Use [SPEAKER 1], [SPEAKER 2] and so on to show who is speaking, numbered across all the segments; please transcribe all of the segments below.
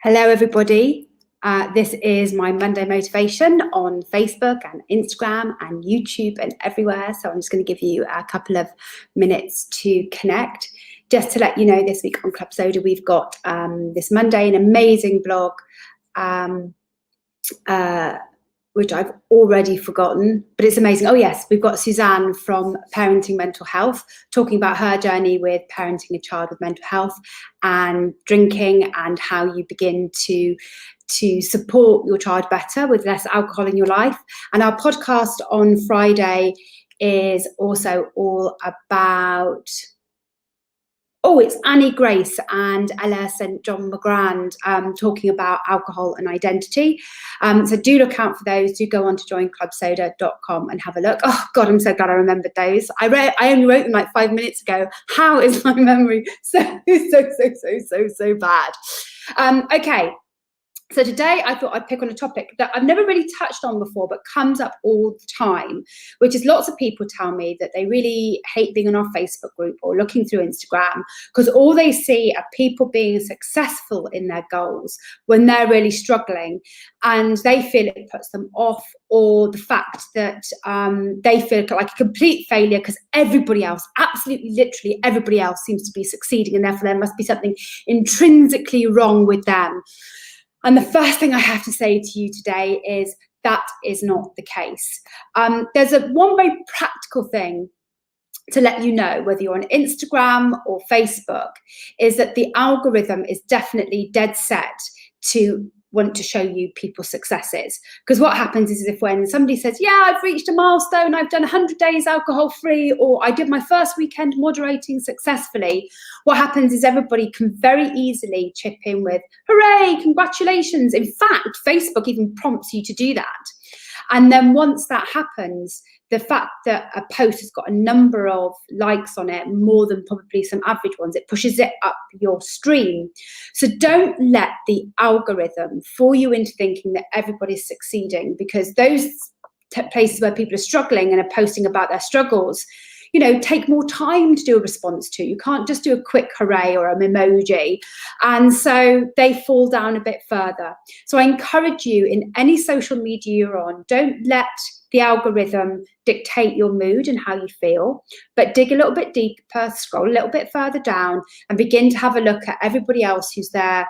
[SPEAKER 1] Hello, everybody. This is my Monday motivation on Facebook and Instagram and YouTube and everywhere. So I'm just going to give you a couple of minutes to connect. Just to let you know, this week on Club Soda, we've got this Monday an amazing blog, which I've already forgotten, but it's amazing. Oh yes, we've got Suzanne from Parenting Mental Health talking about her journey with parenting a child with mental health and drinking, and how you begin to support your child better with less alcohol in your life. And our podcast on Friday is also all about, it's Annie Grace and Ella St. John McGrand talking about alcohol and identity. So do look out for those. Do go on to joinclubsoda.com and have a look. Oh God, I'm so glad I remembered those. I only wrote them like 5 minutes ago. How is my memory so bad? Okay. So today I thought I'd pick on a topic that I've never really touched on before, but comes up all the time, which is lots of people tell me that they really hate being on our Facebook group or looking through Instagram because all they see are people being successful in their goals when they're really struggling, and they feel it puts them off, or the fact that they feel like a complete failure because everybody else, absolutely literally everybody else, seems to be succeeding, and therefore there must be something intrinsically wrong with them. And the first thing I have to say to you today is that is not the case. There's one very practical thing to let you know, whether you're on Instagram or Facebook, is that the algorithm is definitely dead set to want to show you people's successes. Because what happens is if when somebody says, yeah, I've reached a milestone, I've done 100 days alcohol free, or I did my first weekend moderating successfully, what happens is everybody can very easily chip in with, hooray, congratulations. In fact, Facebook even prompts you to do that. And then once that happens, the fact that a post has got a number of likes on it, more than probably some average ones, it pushes it up your stream. So don't let the algorithm fool you into thinking that everybody's succeeding, because those places where people are struggling and are posting about their struggles, take more time to do a response to. You can't just do a quick hooray or an emoji. And so they fall down a bit further. So I encourage you, in any social media you're on, don't let the algorithm dictate your mood and how you feel, but dig a little bit deeper, scroll a little bit further down, and begin to have a look at everybody else who's there,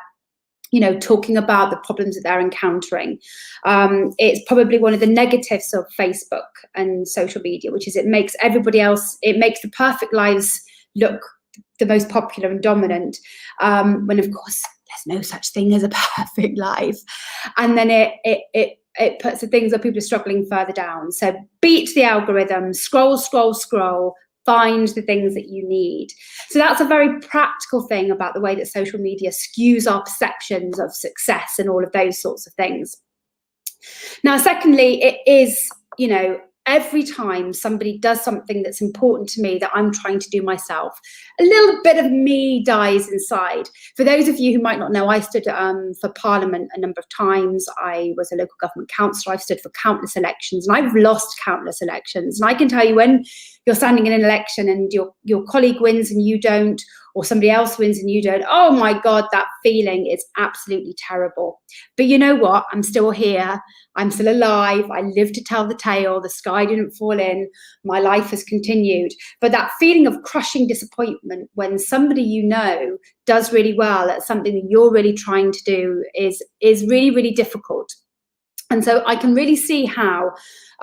[SPEAKER 1] talking about the problems that they're encountering. It's probably one of the negatives of Facebook and social media, which is it makes the perfect lives look the most popular and dominant, when of course there's no such thing as a perfect life. And then it puts the things that people are struggling further down. So beat the algorithm, scroll, find the things that you need. So that's a very practical thing about the way that social media skews our perceptions of success and all of those sorts of things. Now, secondly, it is, every time somebody does something that's important to me that I'm trying to do myself, a little bit of me dies inside. For those of you who might not know, I stood for Parliament a number of times. I was a local government councillor. I've stood for countless elections, and I've lost countless elections. And I can tell you, when you're standing in an election and your colleague wins and you don't, or somebody else wins and you don't, oh my God, that feeling is absolutely terrible. But you know what? I'm still here. I'm still alive. I live to tell the tale. The sky didn't fall in. My life has continued. But that feeling of crushing disappointment when somebody does really well at something that you're really trying to do is really, really difficult. And so I can really see how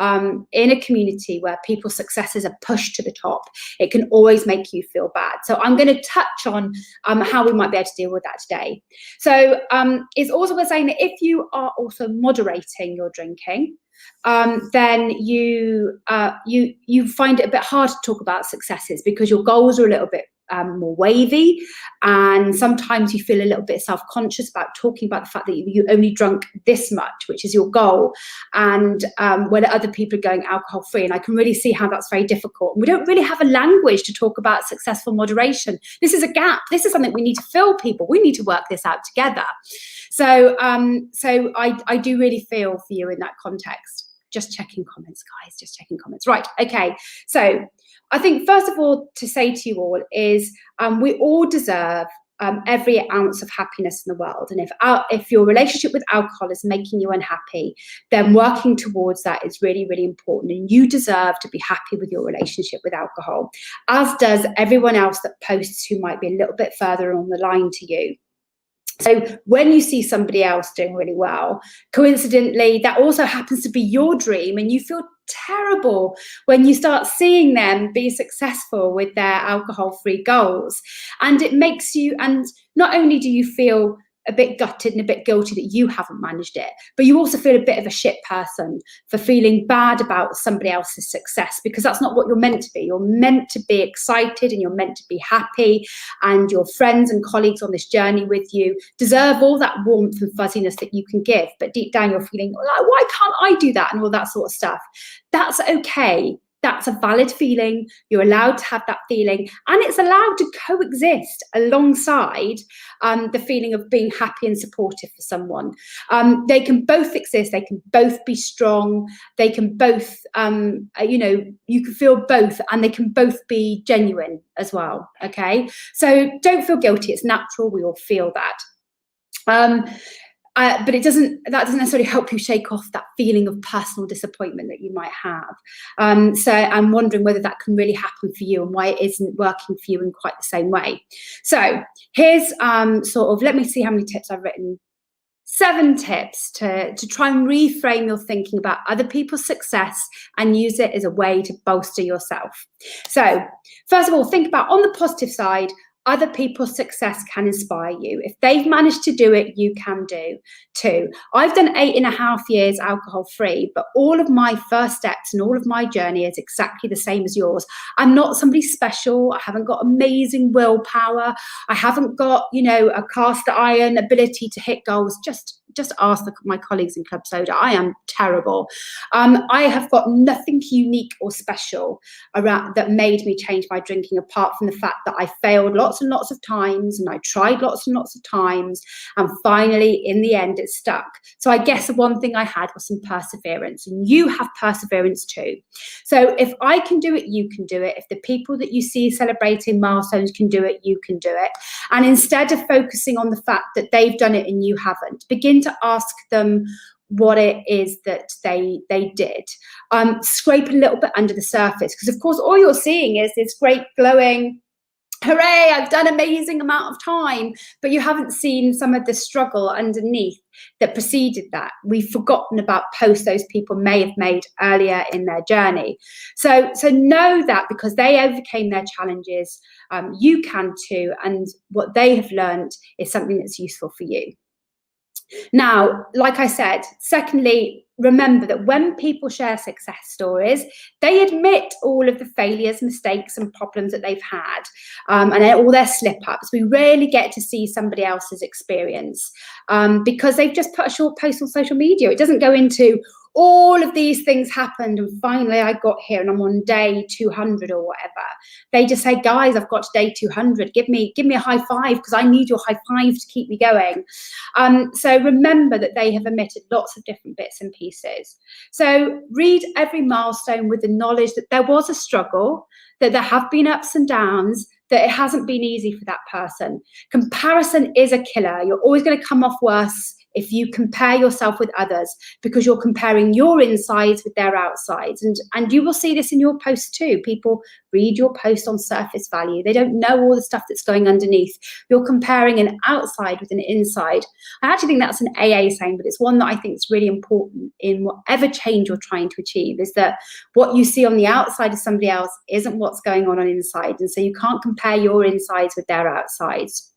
[SPEAKER 1] in a community where people's successes are pushed to the top, it can always make you feel bad. So I'm going to touch on how we might be able to deal with that today. So it's also worth saying that if you are also moderating your drinking, then you find it a bit hard to talk about successes because your goals are a little bit more wavy, and sometimes you feel a little bit self-conscious about talking about the fact that you only drunk this much, which is your goal, and when other people are going alcohol free. And I can really see how that's very difficult. We don't really have a language to talk about successful moderation. This is a gap. This is something we need to fill, people. We need to work this out together. So I do really feel for you in that context. Just checking comments, guys, just checking comments. Right, okay. So I think, first of all, to say to you all is we all deserve every ounce of happiness in the world. And if your relationship with alcohol is making you unhappy, then working towards that is really, really important. And you deserve to be happy with your relationship with alcohol, as does everyone else that posts who might be a little bit further on the line to you. So when you see somebody else doing really well, coincidentally, that also happens to be your dream, and you feel terrible when you start seeing them be successful with their alcohol-free goals. And it makes you, and not only do you feel a bit gutted and a bit guilty that you haven't managed it, but you also feel a bit of a shit person for feeling bad about somebody else's success, because that's not what you're meant to be. You're meant to be excited and you're meant to be happy, and your friends and colleagues on this journey with you deserve all that warmth and fuzziness that you can give. But deep down you're feeling like, why can't I do that, and all that sort of stuff. That's okay. That's a valid feeling. You're allowed to have that feeling, and it's allowed to coexist alongside the feeling of being happy and supportive for someone. They can both exist. They can both be strong. They can both, you can feel both, and they can both be genuine as well. Okay, so don't feel guilty. It's natural. We all feel that. But that doesn't necessarily help you shake off that feeling of personal disappointment that you might have. So I'm wondering whether that can really happen for you, and why it isn't working for you in quite the same way. So here's let me see how many tips I've written. 7 tips to try and reframe your thinking about other people's success and use it as a way to bolster yourself. So first of all, think about, on the positive side, other people's success can inspire you. If they've managed to do it, you can do too. I've done 8.5 years alcohol-free, but all of my first steps and all of my journey is exactly the same as yours. I'm not somebody special. I haven't got amazing willpower. I haven't got, a cast iron ability to hit goals. Just ask my colleagues in Club Soda. I am terrible. I have got nothing unique or special around that made me change my drinking, apart from the fact that I failed lots and lots of times, and I tried lots and lots of times, and finally, in the end, it stuck. So I guess the one thing I had was some perseverance, and you have perseverance too. So if I can do it, you can do it. If the people that you see celebrating milestones can do it, you can do it. And instead of focusing on the fact that they've done it and you haven't, begin to ask them what it is that they did. Scrape a little bit under the surface, because of course all you're seeing is this great glowing, hooray, I've done an amazing amount of time, but you haven't seen some of the struggle underneath that preceded that. We've forgotten about posts those people may have made earlier in their journey. So know that because they overcame their challenges, you can too, and what they have learned is something that's useful for you. Now, like I said, secondly, remember that when people share success stories, they admit all of the failures, mistakes, and problems that they've had, and all their slip-ups. We rarely get to see somebody else's experience because they've just put a short post on social media. It doesn't go into all of these things happened, and finally I got here and I'm on day 200 or whatever. They just say, guys, I've got to day 200. Give me a high five, because I need your high five to keep me going. So remember that they have omitted lots of different bits and pieces. So read every milestone with the knowledge that there was a struggle, that there have been ups and downs, that it hasn't been easy for that person. Comparison is a killer. You're always going to come off worse if you compare yourself with others, because you're comparing your insides with their outsides. And you will see this in your posts too. People read your post on surface value. They don't know all the stuff that's going underneath. You're comparing an outside with an inside. I actually think that's an AA saying, but it's one that I think is really important in whatever change you're trying to achieve, is that what you see on the outside of somebody else isn't what's going on inside. And so you can't compare your insides with their outsides.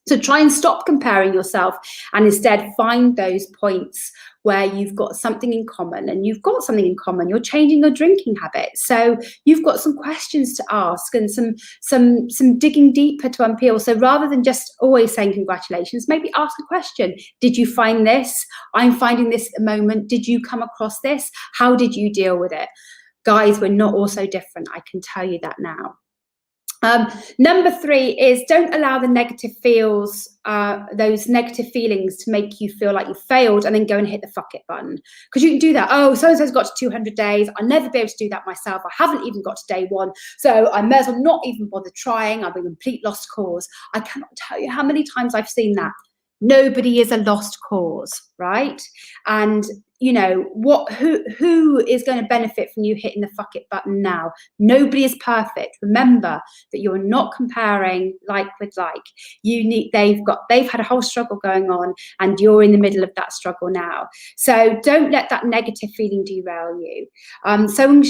[SPEAKER 1] So try and stop comparing yourself, and instead find those points where you've got something in common. And you've got something in common. You're changing your drinking habits. So you've got some questions to ask and some digging deeper to unpeel. So rather than just always saying congratulations, maybe ask a question. Did you find this? I'm finding this at the moment. Did you come across this? How did you deal with it? Guys, we're not all so different. I can tell you that now. Number 3 is don't allow the negative those negative feelings to make you feel like you failed and then go and hit the fuck it button. Because you can do that. Oh, so-and-so's got to 200 days. I'll never be able to do that myself. I haven't even got to day 1. So I may as well not even bother trying. I'm a complete lost cause. I cannot tell you how many times I've seen that. Nobody is a lost cause, right? And you know who is going to benefit from you hitting the fuck it button now? Nobody is perfect. Remember that you're not comparing like with like. They've had a whole struggle going on, and you're in the middle of that struggle now. So don't let that negative feeling derail you. So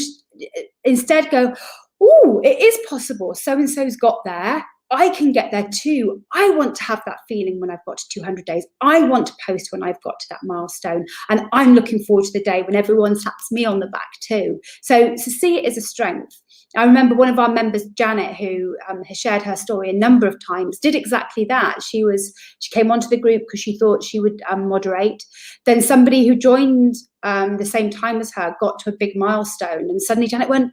[SPEAKER 1] instead go, oh, it is possible. So and so's got there. I can get there too. I want to have that feeling when I've got to 200 days. I want to post when I've got to that milestone. And I'm looking forward to the day when everyone slaps me on the back too. So to see it as a strength. I remember one of our members, Janet, who has shared her story a number of times, did exactly that. She came onto the group because she thought she would moderate. Then somebody who joined the same time as her got to a big milestone. And suddenly Janet went,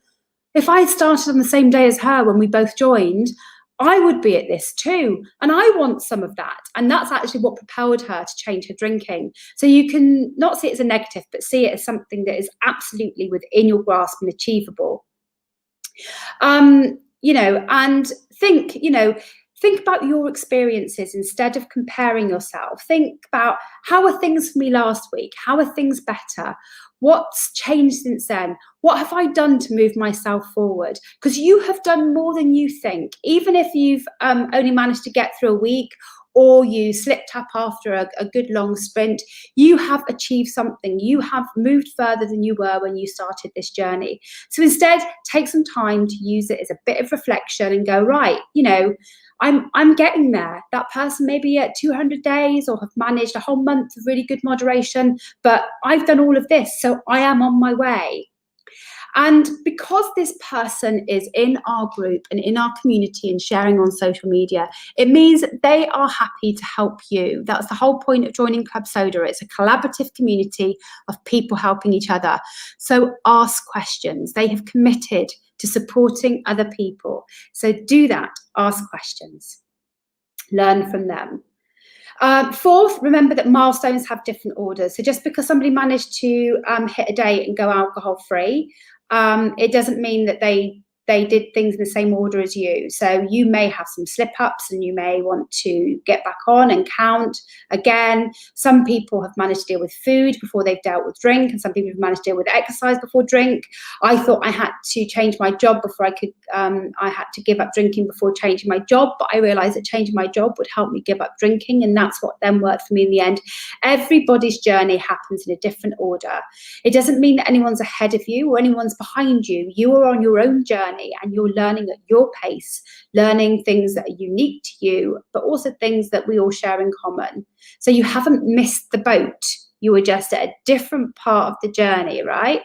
[SPEAKER 1] if I started on the same day as her when we both joined, I would be at this too. And I want some of that. And that's actually what propelled her to change her drinking. So you can not see it as a negative, but see it as something that is absolutely within your grasp and achievable. And think about your experiences instead of comparing yourself. Think about, how are things for me last week? How are things better? What's changed since then? What have I done to move myself forward? Because you have done more than you think. Even if you've only managed to get through a week, or you slipped up after a good long sprint, you have achieved something. You have moved further than you were when you started this journey. So instead, take some time to use it as a bit of reflection and go, right, I'm getting there. That person may be at 200 days or have managed a whole month of really good moderation, but I've done all of this, so I am on my way. And because this person is in our group and in our community and sharing on social media, it means that they are happy to help you. That's the whole point of joining Club Soda. It's a collaborative community of people helping each other. So ask questions. They have committed to supporting other people. So do that. Ask questions. Learn from them. 4th, remember that milestones have different orders. So just because somebody managed to hit a date and go alcohol free, it doesn't mean that they did things in the same order as you. So you may have some slip-ups and you may want to get back on and count again. Some people have managed to deal with food before they've dealt with drink, and some people have managed to deal with exercise before drink. I thought I had to change my job before I had to give up drinking before changing my job, but I realized that changing my job would help me give up drinking, and that's what then worked for me in the end. Everybody's journey happens in a different order. It doesn't mean that anyone's ahead of you or anyone's behind you. You are on your own journey, and you're learning at your pace, learning things that are unique to you, but also things that we all share in common. So you haven't missed the boat. You were just at a different part of the journey, right?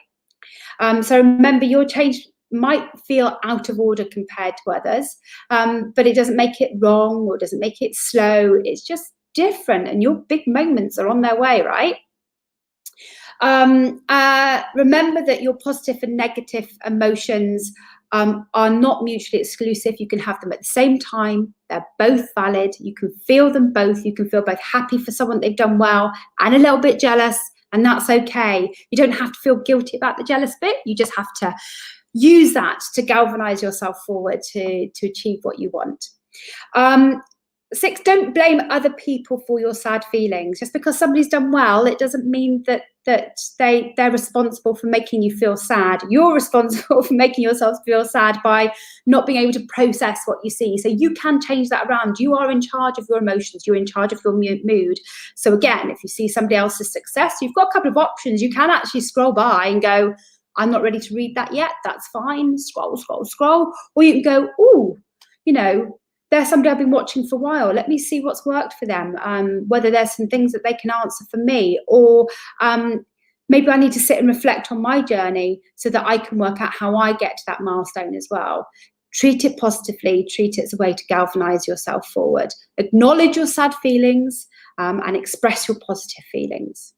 [SPEAKER 1] So remember, your change might feel out of order compared to others, but it doesn't make it wrong or doesn't make it slow. It's just different, and your big moments are on their way, right? Remember that your positive and negative emotions are not mutually exclusive. You can have them at the same time. They're both valid. You can feel them both. You can feel both happy for someone they've done well and a little bit jealous, and that's okay. You don't have to feel guilty about the jealous bit. You just have to use that to galvanize yourself forward to achieve what you want. 6, don't blame other people for your sad feelings. Just because somebody's done well, it doesn't mean that they're responsible for making you feel sad. You're responsible for making yourself feel sad by not being able to process what you see. So you can change that around. You are in charge of your emotions. You're in charge of your mood. So again, if you see somebody else's success, you've got a couple of options. You can actually scroll by and go, I'm not ready to read that yet. That's fine. Scroll, scroll, scroll. Or you can go, ooh, there's somebody I've been watching for a while. Let me see what's worked for them, whether there's some things that they can answer for me, or maybe I need to sit and reflect on my journey so that I can work out how I get to that milestone as well. Treat it positively. Treat it as a way to galvanize yourself forward. Acknowledge your sad feelings and express your positive feelings.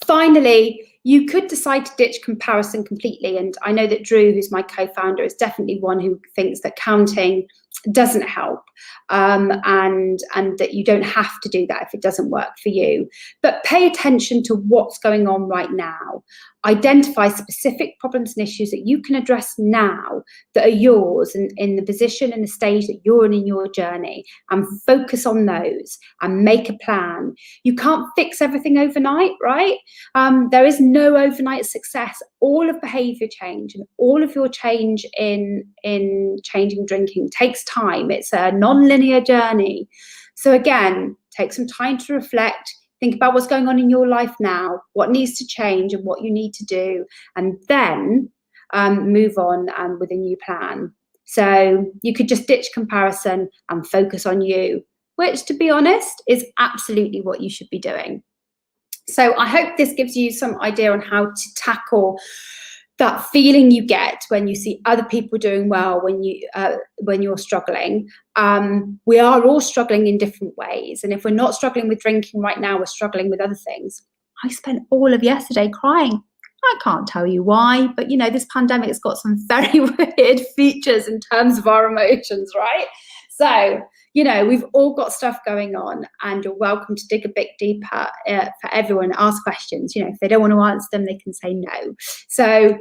[SPEAKER 1] Finally, you could decide to ditch comparison completely. And I know that Drew, who's my co-founder, is definitely one who thinks that counting doesn't help, and that you don't have to do that if it doesn't work for you. But pay attention to what's going on right now. Identify specific problems and issues that you can address now that are yours in the position and the stage that you're in your journey, and focus on those and make a plan. You can't fix everything overnight, right? There is no overnight success. All of behavior change and all of your change in changing drinking takes time. It's a non-linear journey. So again, take some time to reflect. Think about what's going on in your life now, what needs to change and what you need to do, and then move on with a new plan. So you could just ditch comparison and focus on you, which, to be honest, is absolutely what you should be doing. So I hope this gives you some idea on how to tackle that feeling you get when you see other people doing well, when you're struggling. We are all struggling in different ways, and if we're not struggling with drinking right now, we're struggling with other things. I spent all of yesterday crying. I can't tell you why, but this pandemic has got some very weird features in terms of our emotions, right? So we've all got stuff going on, and you're welcome to dig a bit deeper for everyone. Ask questions. If they don't want to answer them, they can say no. So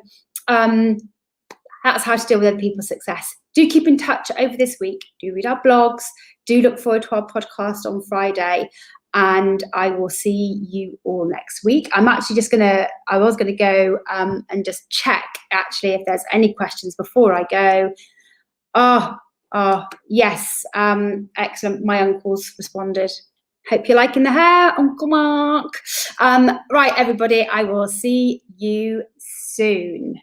[SPEAKER 1] that's how to deal with other people's success. Do keep in touch over this week. Do read our blogs. Do look forward to our podcast on Friday. And I will see you all next week. I was going to go and just check actually if there's any questions before I go. Oh, yes. Excellent. My uncle's responded. Hope you're liking the hair, Uncle Mark. Right, everybody, I will see you soon.